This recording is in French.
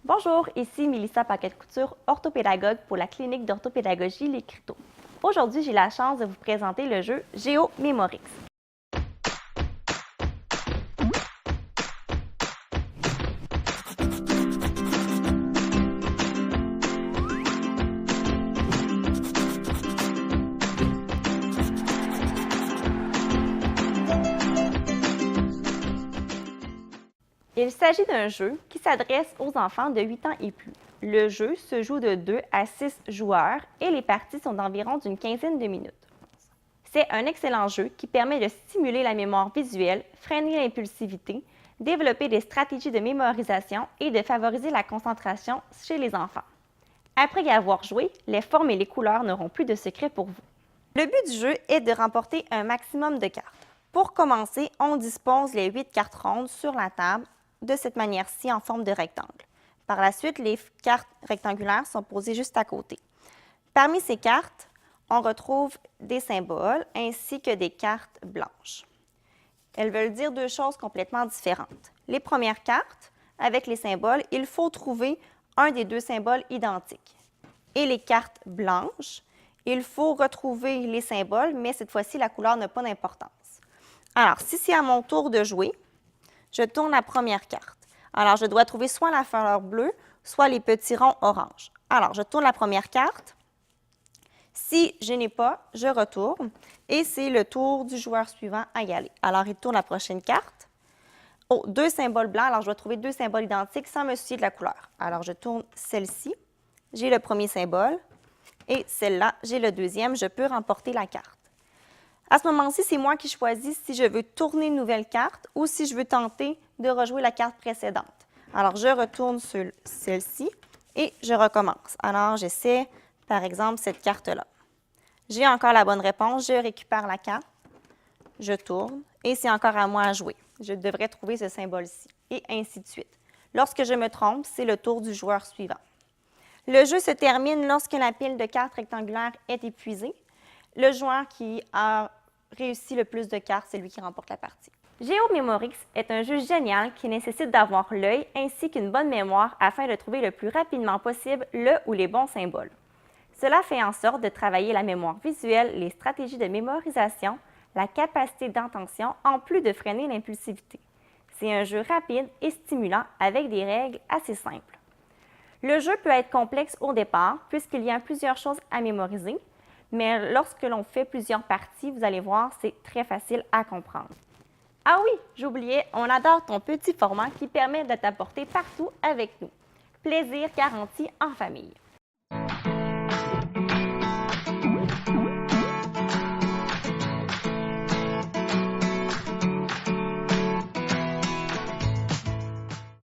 Bonjour, ici Mélissa Paquette-Couture, orthopédagogue pour la clinique d'orthopédagogie Les Criteaux. Aujourd'hui, j'ai la chance de vous présenter le jeu GeoMemorix. Il s'agit d'un jeu qui s'adresse aux enfants de 8 ans et plus. Le jeu se joue de 2 à 6 joueurs et les parties sont d'environ d'une quinzaine de minutes. C'est un excellent jeu qui permet de stimuler la mémoire visuelle, freiner l'impulsivité, développer des stratégies de mémorisation et de favoriser la concentration chez les enfants. Après y avoir joué, les formes et les couleurs n'auront plus de secret pour vous. Le but du jeu est de remporter un maximum de cartes. Pour commencer, on dispose les 8 cartes rondes sur la table de cette manière-ci en forme de rectangle. Par la suite, les cartes rectangulaires sont posées juste à côté. Parmi ces cartes, on retrouve des symboles ainsi que des cartes blanches. Elles veulent dire deux choses complètement différentes. Les premières cartes, avec les symboles, il faut trouver un des deux symboles identiques. Et les cartes blanches, il faut retrouver les symboles, mais cette fois-ci, la couleur n'a pas d'importance. Alors, si c'est à mon tour de jouer, je tourne la première carte. Alors, je dois trouver soit la fleur bleue, soit les petits ronds orange. Alors, je tourne la première carte. Si je n'ai pas, je retourne et c'est le tour du joueur suivant à y aller. Alors, il tourne la prochaine carte. Oh, deux symboles blancs. Alors, je dois trouver deux symboles identiques sans me soucier de la couleur. Alors, je tourne celle-ci. J'ai le premier symbole et celle-là, j'ai le deuxième. Je peux remporter la carte. À ce moment-ci, c'est moi qui choisis si je veux tourner une nouvelle carte ou si je veux tenter de rejouer la carte précédente. Alors, je retourne sur celle-ci et je recommence. Alors, j'essaie, par exemple, cette carte-là. J'ai encore la bonne réponse, je récupère la carte, je tourne et c'est encore à moi à jouer. Je devrais trouver ce symbole-ci et ainsi de suite. Lorsque je me trompe, c'est le tour du joueur suivant. Le jeu se termine lorsque la pile de cartes rectangulaires est épuisée. Le joueur qui a réussi le plus de cartes, c'est lui qui remporte la partie. GeoMemorix est un jeu génial qui nécessite d'avoir l'œil ainsi qu'une bonne mémoire afin de trouver le plus rapidement possible le ou les bons symboles. Cela fait en sorte de travailler la mémoire visuelle, les stratégies de mémorisation, la capacité d'intention, en plus de freiner l'impulsivité. C'est un jeu rapide et stimulant avec des règles assez simples. Le jeu peut être complexe au départ puisqu'il y a plusieurs choses à mémoriser, mais lorsque l'on fait plusieurs parties, vous allez voir, c'est très facile à comprendre. Ah oui, j'oubliais, on adore ton petit format qui permet de t'apporter partout avec nous. Plaisir garanti en famille.